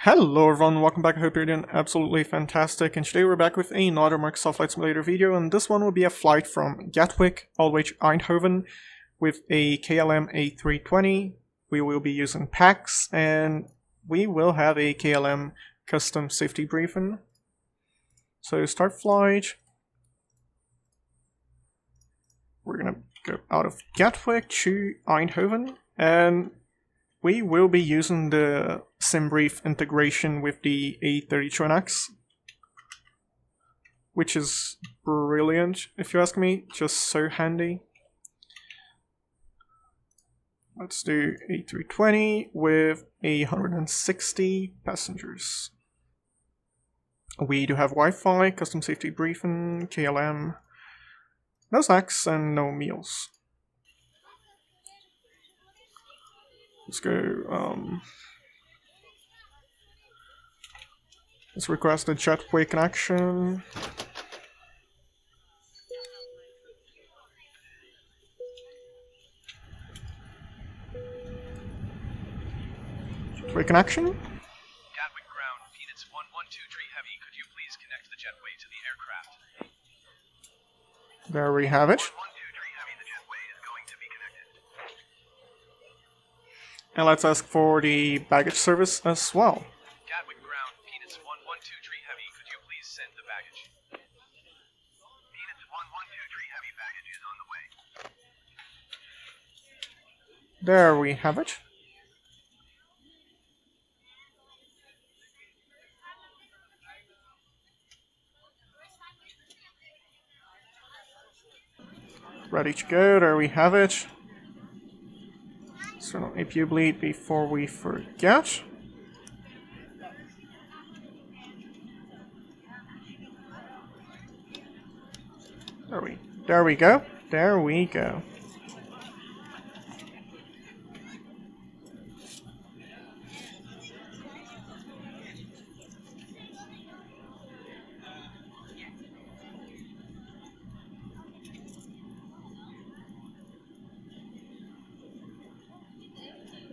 Hello everyone, welcome back. I hope you're doing absolutely fantastic, and today we're back with another Microsoft Flight Simulator video, and this one will be a flight from Gatwick all the way to Eindhoven with a KLM A320. We will be using PAX, and we will have a KLM custom safety briefing. So start flight. We're gonna go out of Gatwick to Eindhoven, and we will be using the SimBrief integration with the A320X, which is brilliant, if you ask me, just so handy. Let's do A320 with 160 passengers. We do have Wi-Fi, custom safety briefing, KLM, no snacks and no meals. Let's go, let's request a jetway connection. Jetway connection? Gatwick ground, Phoenix 1123 Heavy, could you please connect the jetway to the aircraft? There we have it. 1123 Heavy, the jetway is going to be connected. And let's ask for the baggage service as well. Gatwick ground, Phoenix 1123 Heavy, could you please send the baggage? Phoenix 1123 Heavy, baggage is on the way. There we have it. Ready to go, there we have it. So no APU bleed before we forget. There we go. There we go.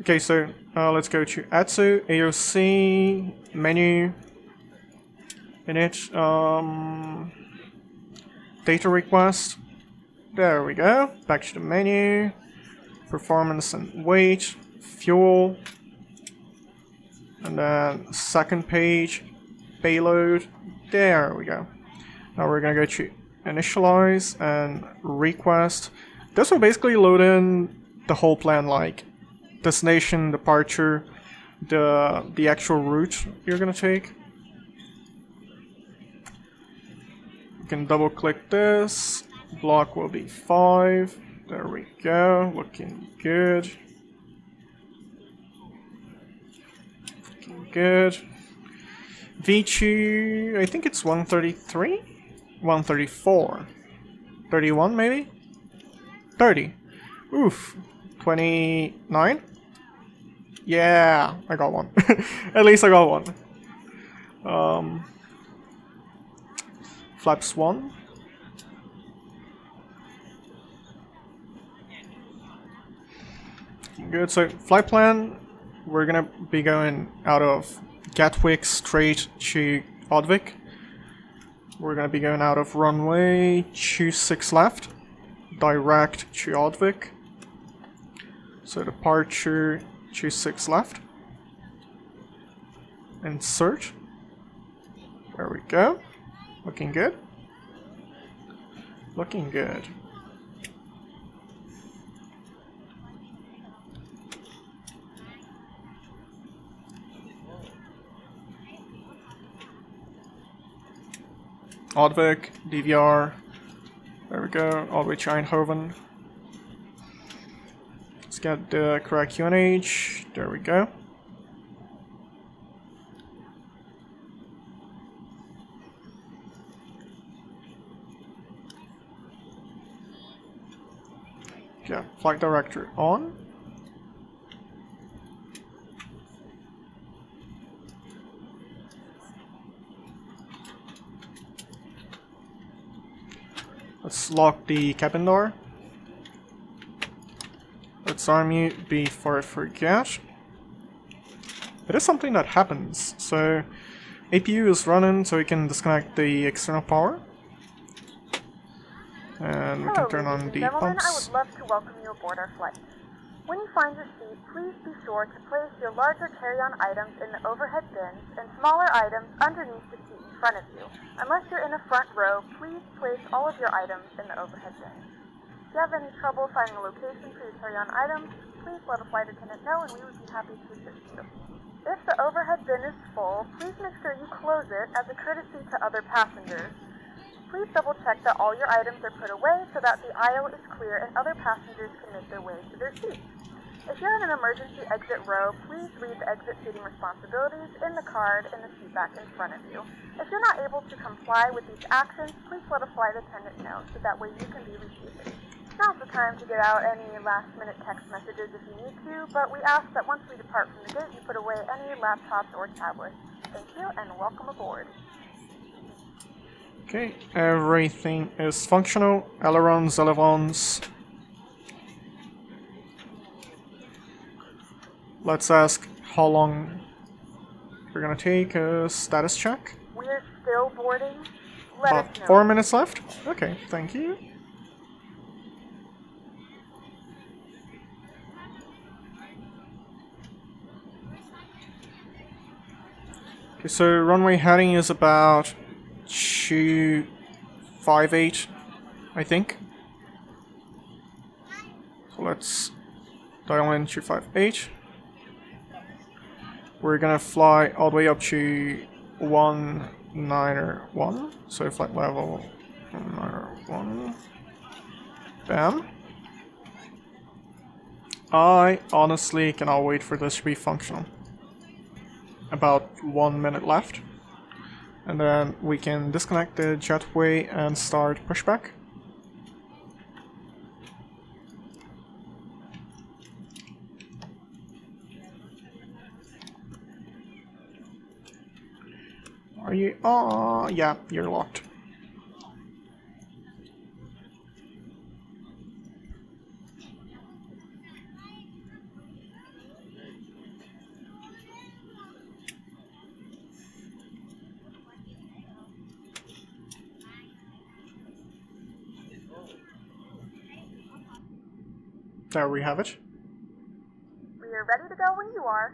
Okay, so let's go to ATSU, AOC, menu, init, data request. There we go. Back to the menu, performance and weight, fuel, and then second page, payload. There we go. Now we're gonna go to initialize and request. This will basically load in the whole plan, like destination, departure, the actual route you're gonna take. You can double click this. Block will be 5. There we go. Looking good. Looking good. V2, I think it's 133? 134. 31 maybe? 30. Oof. 29? Yeah, I got one. At least I got one. Flaps 1. Good, so flight plan, we're gonna be going out of Gatwick straight to Gatwick. We're gonna be going out of runway 26 left, direct to Gatwick. So departure 26 left. Insert. There we go. Looking good. Looking good. Gatwick, DVR. There we go. All the way to Eindhoven. Let's get the correct QNH. There we go. Yeah, flight director on. Let's lock the cabin door. Let's arm you before I forget. it is something that happens. So APU is running, so we can disconnect the external power. And we can turn on the gentlemen, I pumps. would love to welcome you aboard our flight. When you find your seat, please be sure to place your larger carry-on items in the overhead bins and smaller items underneath the seat in front of you. Unless you're in the front row, please place all of your items in the overhead bins. If you have any trouble finding a location for your carry-on items, please let a flight attendant know and we would be happy to assist you. If the overhead bin is full, please make sure you close it as a courtesy to other passengers. Please double check that all your items are put away so that the aisle is clear and other passengers can make their way to their seats. If you're in an emergency exit row, please read the exit seating responsibilities in the card in the seat back in front of you. If you're not able to comply with these actions, please let a flight attendant know so that way you can be reseated. Now's the time to get out any last-minute text messages if you need to, but we ask that once we depart from the gate, you put away any laptops or tablets. Thank you and welcome aboard. Okay, everything is functional. Ailerons, elevons. Let's ask how long we're gonna take a status check. We're still boarding. Let us About know. 4 minutes left. Okay, thank you. Okay, so runway heading is about 258, I think. So let's dial in 258. We're gonna fly all the way up to 191, so flight level 191. Bam. I honestly cannot wait for this to be functional. About 1 minute left. And then we can disconnect the jetway and start pushback. Are you? Oh, yeah, you're locked. There we have it. We are ready to go when you are.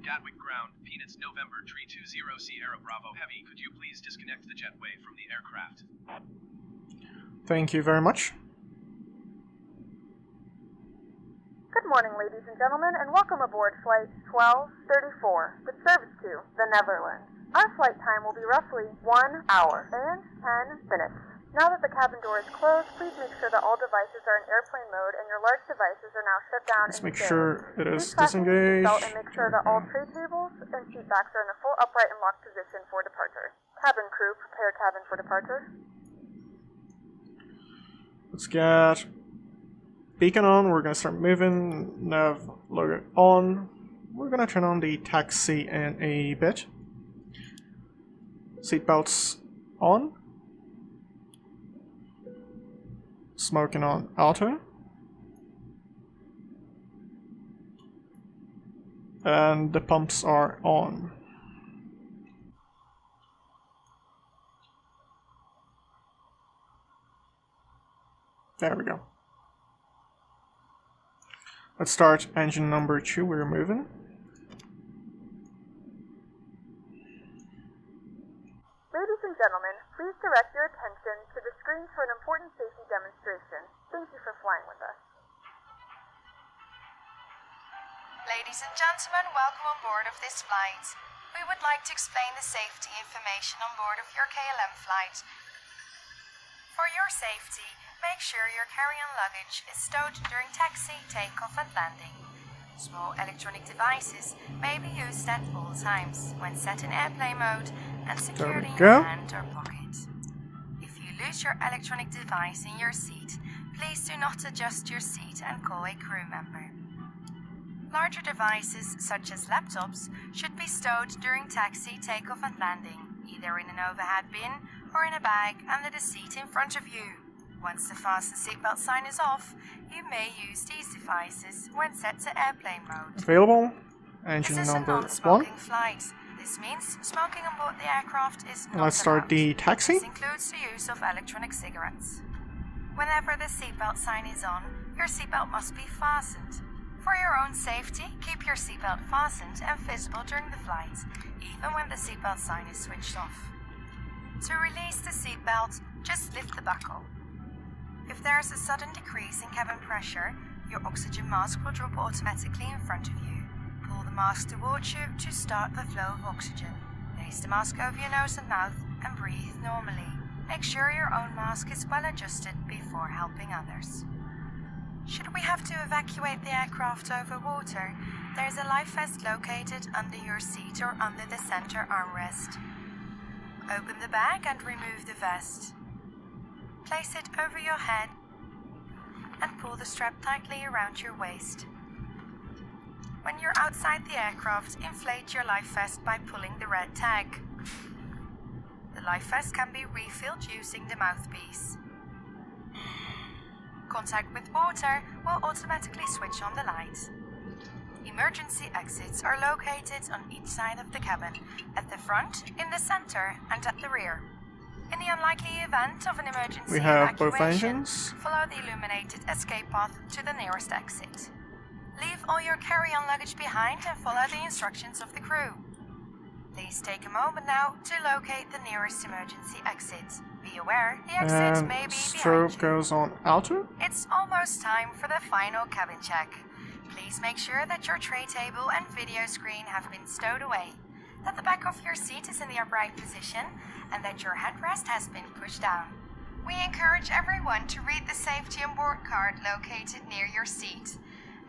Gatwick ground, Peanuts November 320 Sierra Bravo Heavy. Could you please disconnect the jetway from the aircraft? Thank you very much. Good morning, ladies and gentlemen, and welcome aboard Flight 1234, with service to the Netherlands. Our flight time will be roughly 1 hour and 10 minutes. Now that the cabin door is closed, please make sure that all devices are in airplane mode and your large devices are now shut down. Let's and make stay. sure it is Please fasten your disengaged. seatbelt and make sure that all tray tables and seat backs are in a full upright and locked position for departure. Cabin crew, prepare cabin for departure. Let's get beacon on. We're gonna start moving. Nav logo on. We're gonna turn on the taxi in a bit. Seatbelts on. Smoking on auto. And the pumps are on. There we go. Let's start engine number 2, we're moving. Ladies and gentlemen, please direct your attention to the screen for an important safety demonstration. Thank you for flying with us. Ladies and gentlemen, welcome on board of this flight. We would like to explain the safety information on board of your KLM flight. For your safety, make sure your carry-on luggage is stowed during taxi, takeoff and landing. Small electronic devices may be used at all times when set in airplane mode and secured in your hand or pocket. If you lose your electronic device in your seat, please do not adjust your seat and call a crew member. Larger devices, such as laptops, should be stowed during taxi, takeoff and landing, either in an overhead bin or in a bag under the seat in front of you. Once the fasten seatbelt sign is off, you may use these devices when set to airplane mode. Available. engine This is a number 1. non-smoking flight. This means smoking on board the aircraft is not Let's start allowed. the taxi. This includes the use of electronic cigarettes. Whenever the seatbelt sign is on, your seatbelt must be fastened. For your own safety, keep your seatbelt fastened and visible during the flight, even when the seatbelt sign is switched off. To release the seatbelt, just lift the buckle. If there is a sudden decrease in cabin pressure, your oxygen mask will drop automatically in front of you. Pull the mask towards you to start the flow of oxygen. Place the mask over your nose and mouth and breathe normally. Make sure your own mask is well adjusted before helping others. Should we have to evacuate the aircraft over water, there is a life vest located under your seat or under the center armrest. Open the bag and remove the vest. Place it over your head and pull the strap tightly around your waist. When you're outside the aircraft, inflate your life vest by pulling the red tag. The life vest can be refilled using the mouthpiece. Contact with water will automatically switch on the light. Emergency exits are located on each side of the cabin, at the front, in the center, and at the rear. In the unlikely event of an emergency We have both evacuation, engines. follow the illuminated escape path to the nearest exit. Leave all your carry-on luggage behind and follow the instructions of the crew. Please take a moment now to locate the nearest emergency exit. Be aware, the exit And may be behind strobe you. goes on auto. It's almost time for the final cabin check. Please make sure that your tray table and video screen have been stowed away, that the back of your seat is in the upright position, and that your headrest has been pushed down. We encourage everyone to read the safety on board card located near your seat.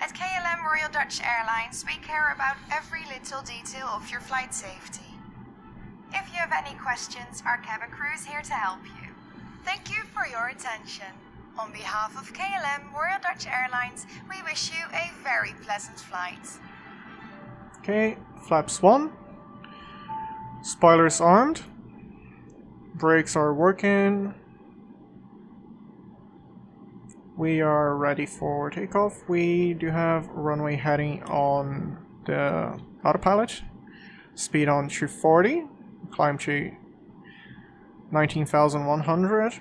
At KLM Royal Dutch Airlines, we care about every little detail of your flight safety. If you have any questions, our cabin crew is here to help you. Thank you for your attention. On behalf of KLM Royal Dutch Airlines, we wish you a very pleasant flight. Okay, flaps 1. Spoilers armed. Brakes are working. We are ready for takeoff. We do have runway heading on the autopilot. Speed on 240. Climb to 19,100.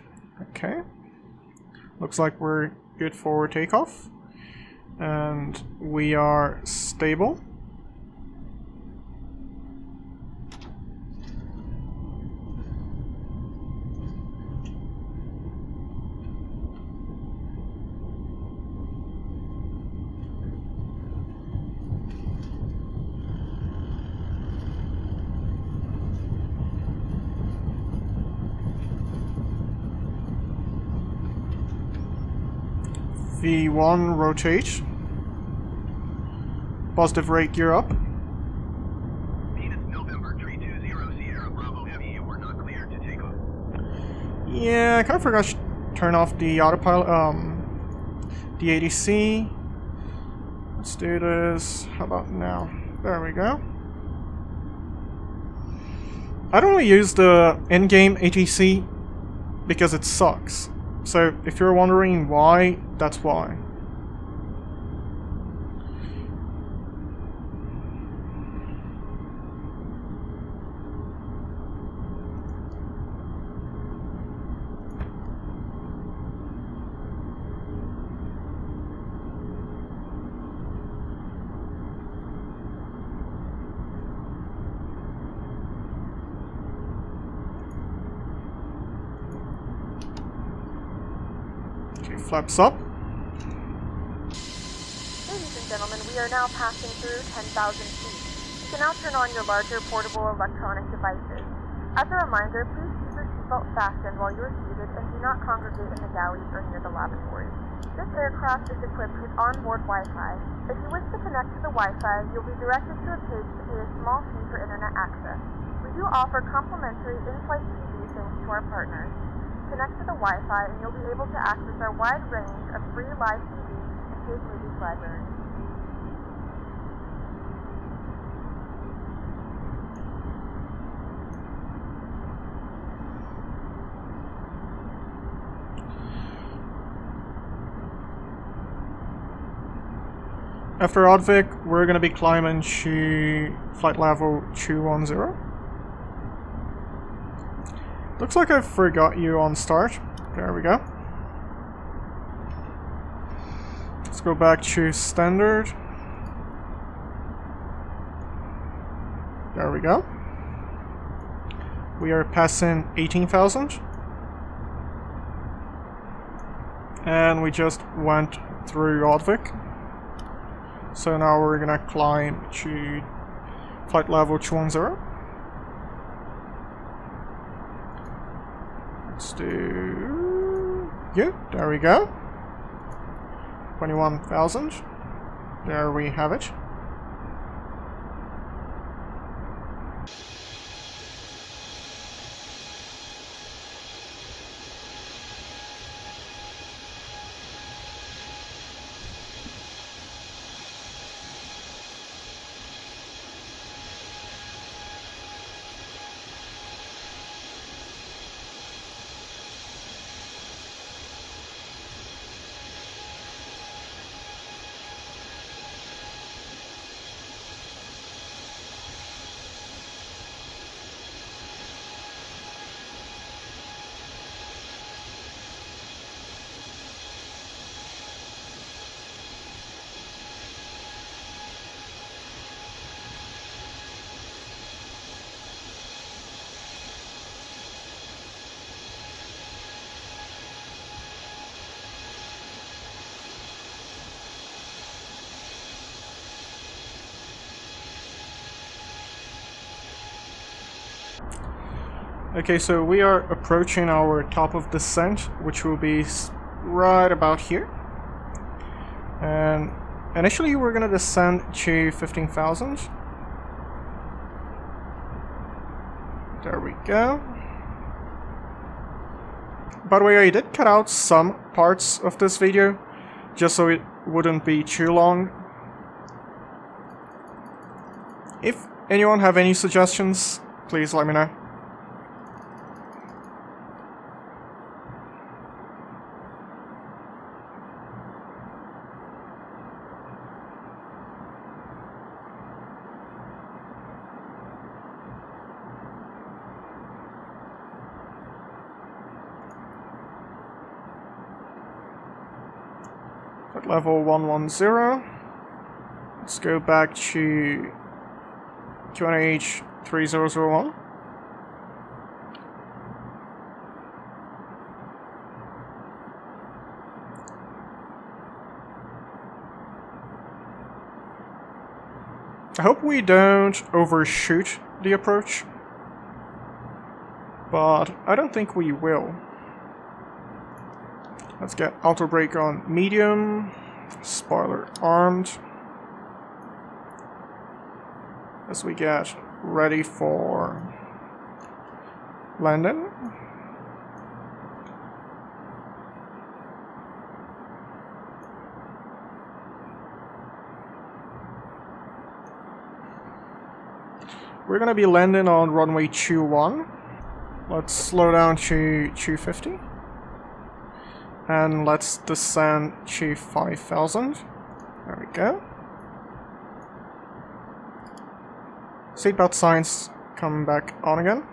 Okay. Looks like we're good for takeoff. And we are stable. V1 rotate. Positive rate gear up. Venus November 320 Sierra Bravo Heavy, you are not cleared to take off. Yeah, I kind of forgot to turn off the autopilot, the ADC. Let's do this. How about now? There we go. I don't really use the in-game ATC because it sucks. So if you're wondering why, that's why. Flaps up. Ladies and gentlemen, we are now passing through 10,000 feet. You can now turn on your larger portable electronic devices. As a reminder, please keep your seatbelt fastened while you are seated and do not congregate in the galleys or near the lavatory. This aircraft is equipped with onboard Wi-Fi. If you wish to connect to the Wi-Fi, you'll be directed to a page to pay a small fee for internet access. We do offer complimentary in-flight TV thanks to our partners. Connect to the Wi-Fi and you'll be able to access our wide range of free live TV and paid movies library. after Gatwick, we're gonna be climbing to flight level 210. Looks like I forgot you on start. There we go. Let's go back to standard. There we go. We are passing 18,000. And we just went through Gatwick. So now we're gonna climb to flight level 210. Let's do... yeah, there we go. 21,000. There we have it. Okay, so we are approaching our top of descent, which will be right about here. And initially we're gonna descend to 15,000. There we go. By the way, I did cut out some parts of this video, just so it wouldn't be too long. If anyone have any suggestions, please let me know. At level 110. Let's go back to EHEH 3001. I hope we don't overshoot the approach, but I don't think we will. Let's get auto brake on medium, spoiler armed, as we get ready for landing. We're gonna be landing on runway 21. Let's slow down to 250. And let's descend to 5,000. There we go. Seatbelt signs come back on again.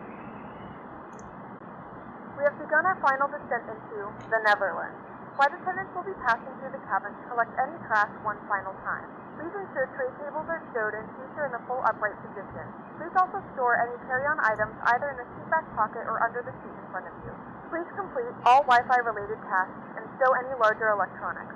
We have begun our final descent into the Netherlands. Flight attendants will be passing through the cabin to collect any trash one final time. Please ensure tray tables are stowed and seats are in a full upright position. Please also store any carry-on items either in the seat back pocket or under the seat in front of you. Please complete all Wi-Fi related tasks and stow any larger electronics.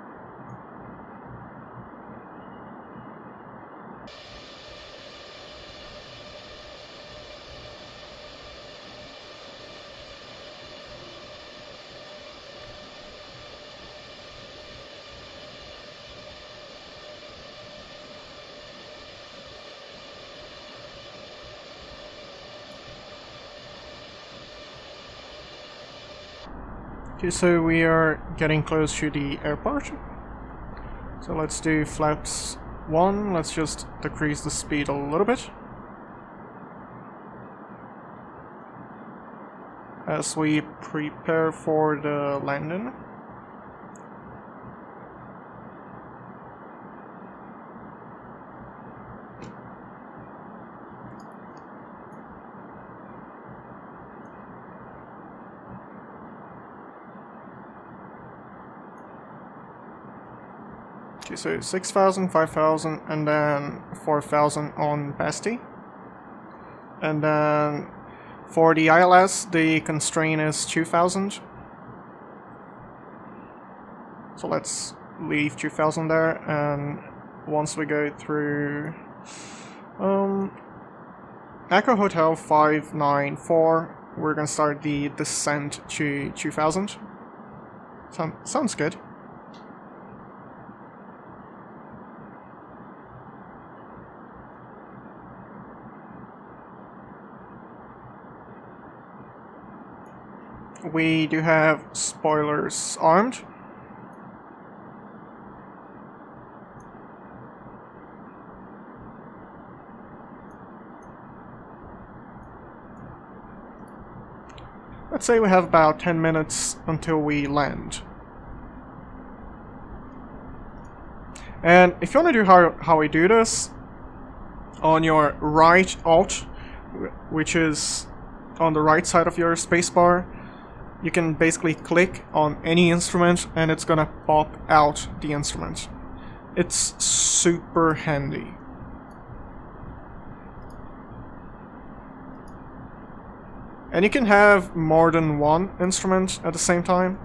Okay, so we are getting close to the airport. So let's do flaps 1. Let's just decrease the speed a little bit, as we prepare for the landing. Okay, so 6,000, 5,000, and then 4,000 on Basti. And then for the ILS, the constraint is 2,000. So let's leave 2,000 there, and once we go through Echo Hotel 594, we're gonna start the descent to 2,000. Sounds good. We do have spoilers armed. Let's say we have about 10 minutes until we land. And if you want to do how we do this, on your right Alt, which is on the right side of your spacebar, you can basically click on any instrument and it's gonna pop out the instrument. It's super handy. And you can have more than one instrument at the same time.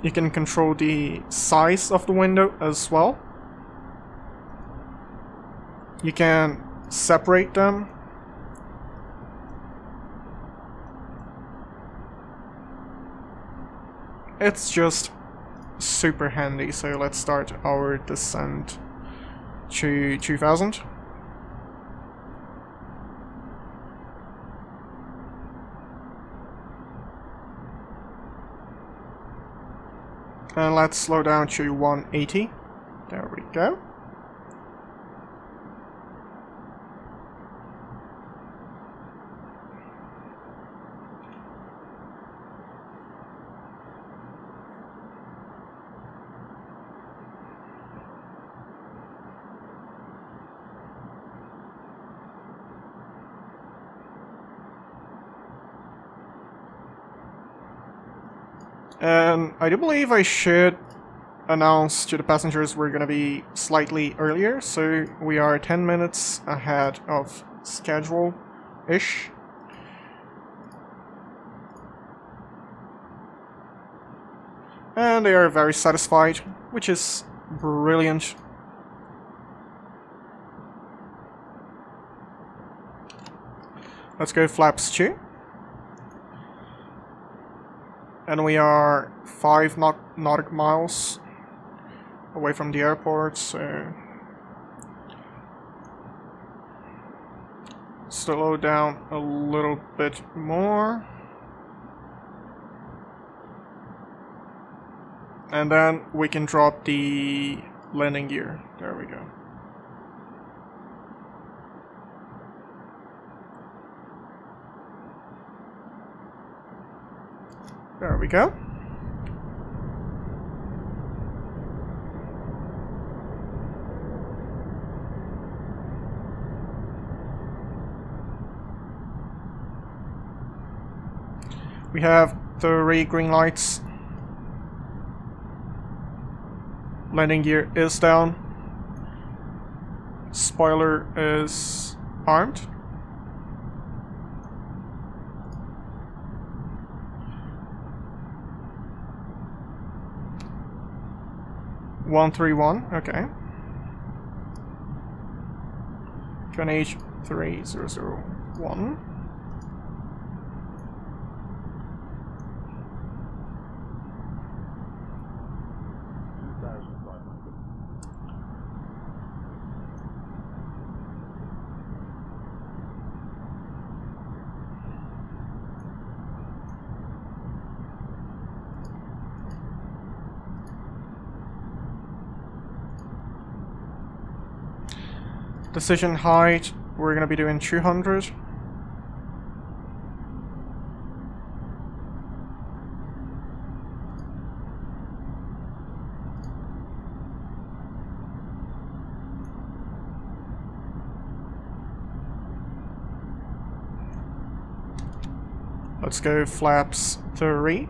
You can control the size of the window as well. You can separate them. It's just super handy, so let's start our descent to 2000. And let's slow down to 180. There we go. And I do believe I should announce to the passengers we're gonna be slightly earlier, so we are 10 minutes ahead of schedule-ish. And they are very satisfied, which is brilliant. Let's go flaps 2. And we are 5 nautical miles away from the airport, so slow down a little bit more. And then we can drop the landing gear. There we go. There we go. We have 3 green lights. Landing gear is down. Spoiler is armed. (131), okay. QNH 3001. Decision height, we're gonna be doing 200. Let's go flaps 3.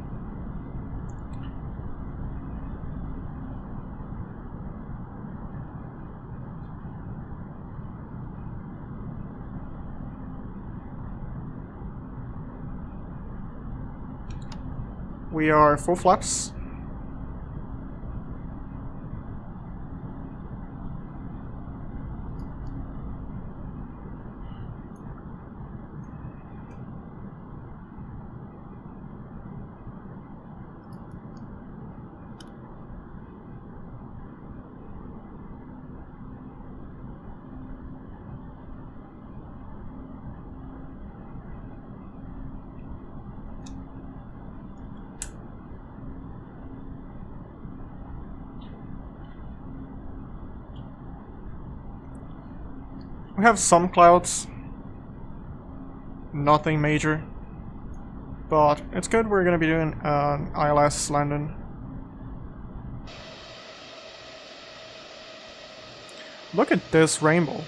We are full flaps. We have some clouds, nothing major, but it's good. We're gonna be doing an ILS landing. Look at this rainbow.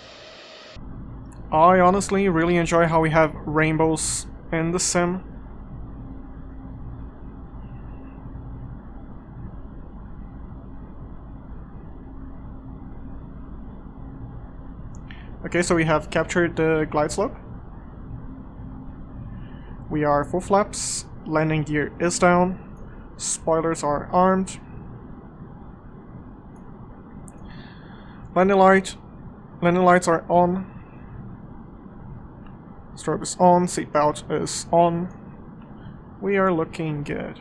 I honestly really enjoy how we have rainbows in the sim. Okay, so we have captured the glide slope. We are full flaps, landing gear is down, spoilers are armed. Landing lights are on. Strobe is on, seatbelt is on. We are looking good.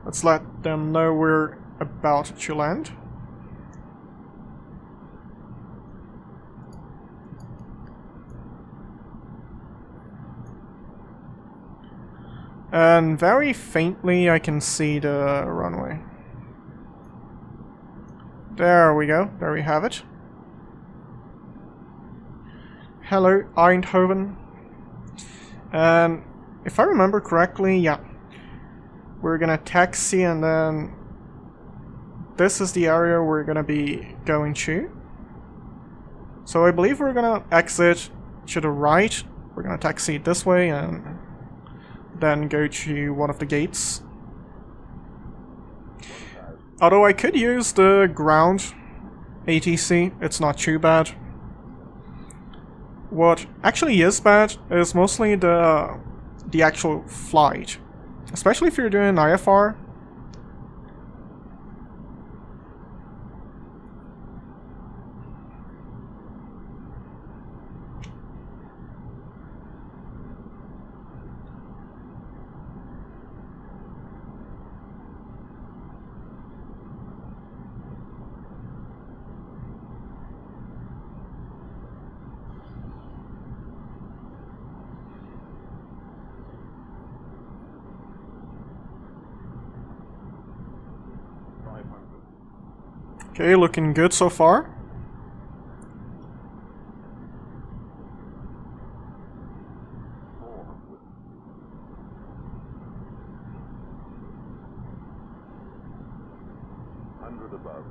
Let's let them know we're about to land. And very faintly I can see the runway. There we go, there we have it. Hello, Eindhoven. And if I remember correctly, yeah. We're gonna taxi and then this is the area we're gonna be going to. So I believe we're gonna exit to the right. We're gonna taxi this way and then go to one of the gates. Although I could use the ground ATC, it's not too bad. What actually is bad is mostly the actual flight. Especially if you're doing IFR. Okay, looking good so far. Above.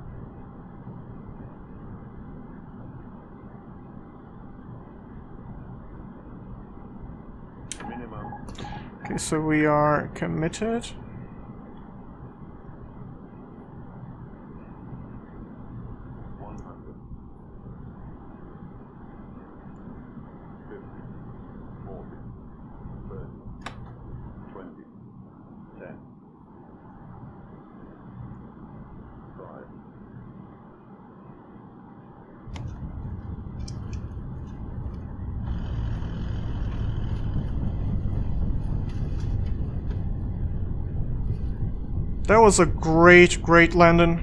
Minimum. Okay, so we are committed. That was a great landing.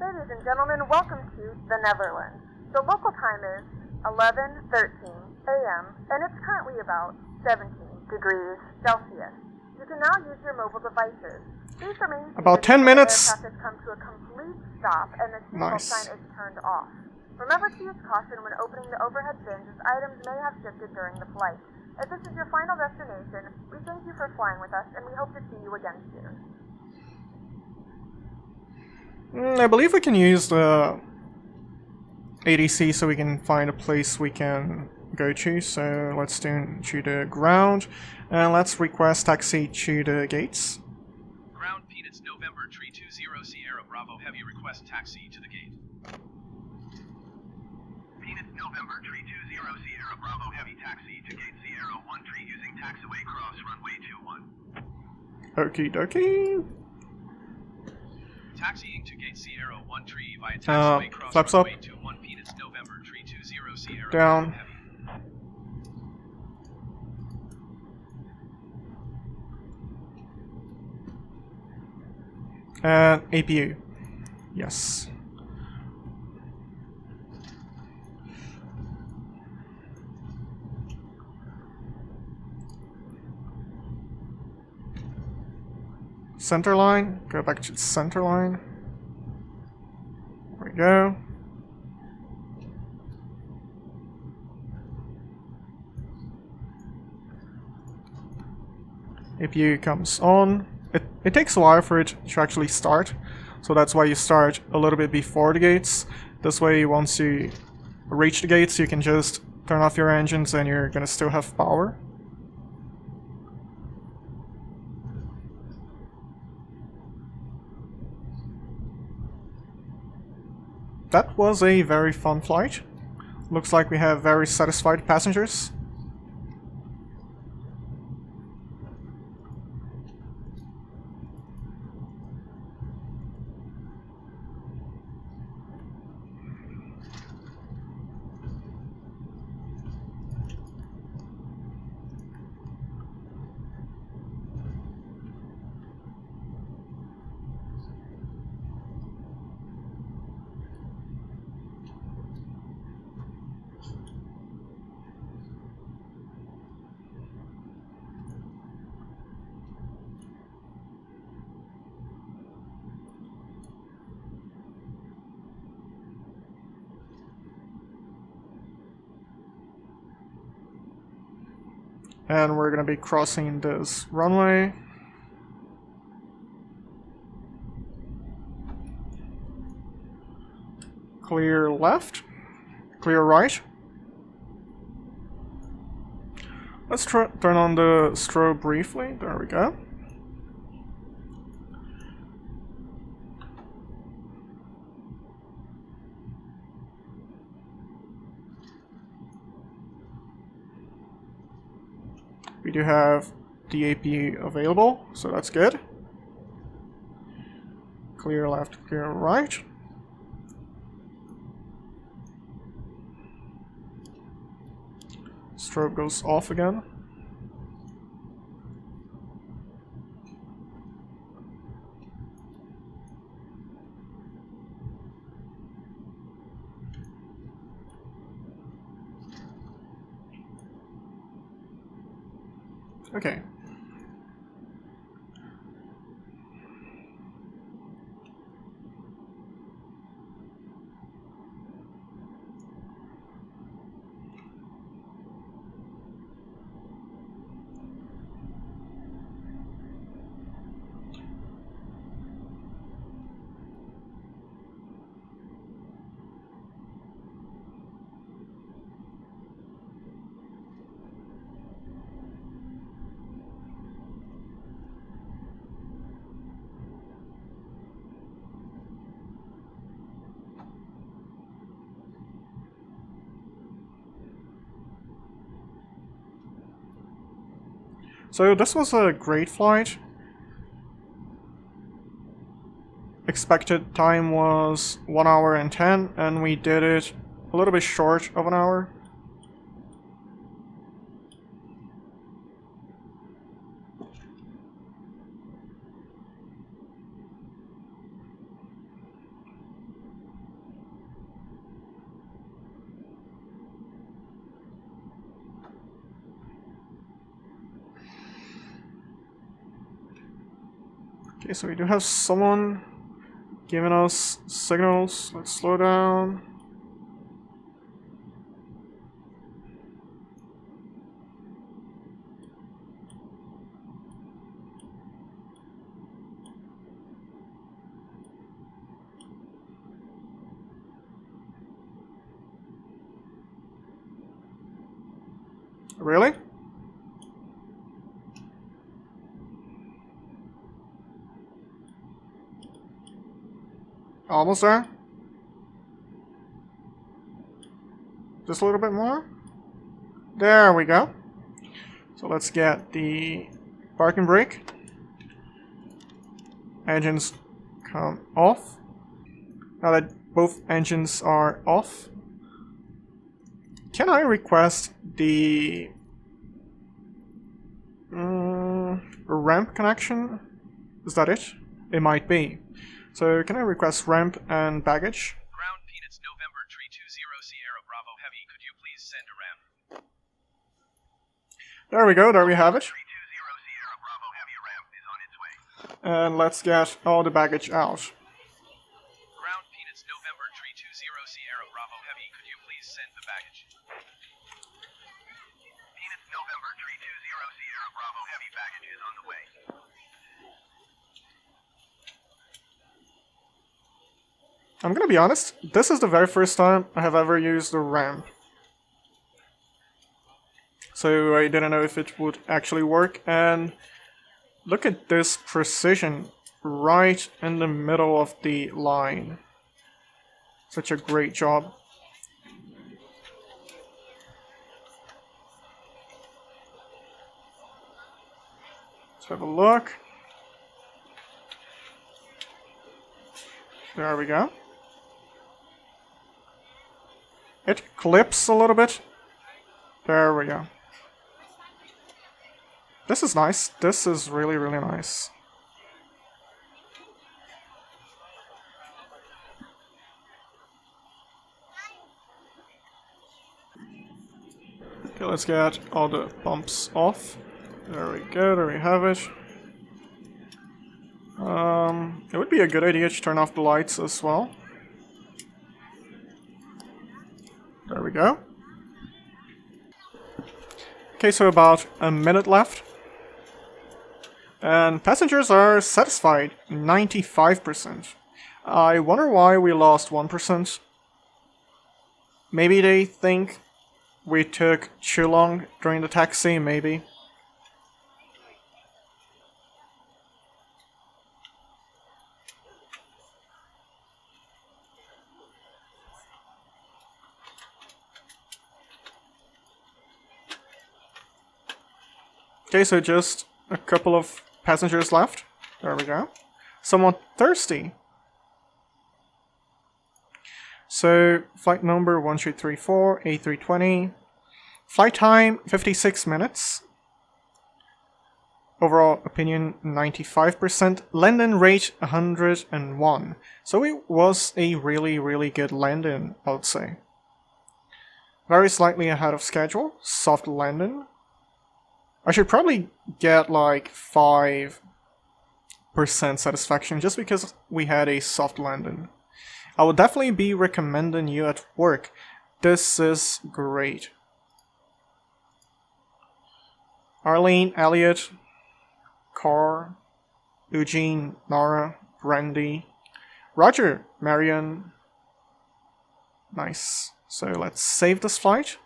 Ladies and gentlemen, welcome to the Netherlands. The local time is 11:13 a.m. and it's currently about 17 degrees Celsius. You can now use your mobile devices. Please remain seated About 10 until minutes. the aircraft has come to a complete stop and the seatbelt Nice. sign is turned off. Remember to use caution when opening the overhead bins as items may have shifted during the flight. If this is your final destination, we thank you for flying with us and we hope to see you again soon. I believe we can use the ADC so we can find a place we can go to, so let's turn to the ground and let's request taxi to the gates. Ground Peanuts November 320 Sierra Bravo Heavy request taxi to the gate. Peanuts November 320 Sierra Bravo Heavy taxi to gate Sierra 13 using taxiway cross runway 21. Okie dokie. Taxiing to gate Sierra 13 via taxiway cross flaps up. runway 21 Peanuts November 320 Sierra Down. Bravo Heavy. And APU. Yes. Center line. Go back to the center line. There we go. APU comes on. It takes a while for it to actually start, so that's why you start a little bit before the gates. This way, once you reach the gates, you can just turn off your engines and you're gonna still have power. That was a very fun flight. Looks like we have very satisfied passengers. And we're gonna be crossing this runway. Clear left. Clear right. Let's turn on the strobe briefly. There we go. We do have the APU available, so that's good. Clear left, clear right. Strobe goes off again. Okay. So this was a great flight. Expected time was 1 hour and 10, and we did it a little bit short of an hour. Okay, so we do have someone giving us signals. Let's slow down. Really? Almost there. Just a little bit more. There we go. So let's get the parking brake. Engines come off. Now that both engines are off, can I request the ramp connection? Is that it? It might be. So can I request ramp and baggage? Ground Peanuts November 320 Sierra Bravo Heavy, could you please send a ramp? There we go, there we have it. 320 Sierra Bravo Heavy ramp is on its way. And let's get all the baggage out. Ground Peanuts November 320 Sierra Bravo Heavy, could you please send the baggage? Peanuts November 320 Sierra Bravo Heavy baggage is on the way. I'm gonna be honest, this is the very first time I have ever used a ramp. So I didn't know if it would actually work, and look at this precision right in the middle of the line. Such a great job. Let's have a look. There we go. It clips a little bit. There we go. This is nice. This is really, really nice. Okay, let's get all the bumps off. There we go, there we have it. It would be a good idea to turn off the lights as well. There we go. Okay, so about a minute left. And passengers are satisfied, 95%. I wonder why we lost 1%. Maybe they think we took too long during the taxi, maybe. Okay, so just a couple of passengers left. There we go. Somewhat thirsty. So, flight number 1334, A320. Flight time, 56 minutes. Overall opinion, 95%. Landing rate, 101. So it was a really, really good landing, I would say. Very slightly ahead of schedule. Soft landing. I should probably get like 5% satisfaction just because we had a soft landing. I would definitely be recommending you at work. This is great. Arlene, Elliot, Carr, Eugene, Nara, Brandy, Roger, Marion. Nice. So let's save this flight.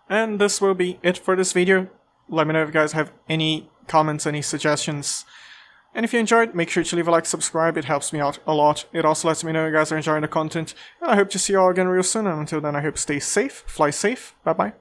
And this will be it for this video. Let me know if you guys have any comments, any suggestions. And if you enjoyed, make sure to leave a like, subscribe, it helps me out a lot. It also lets me know you guys are enjoying the content. And I hope to see you all again real soon. And until then, I hope you stay safe, fly safe, bye bye.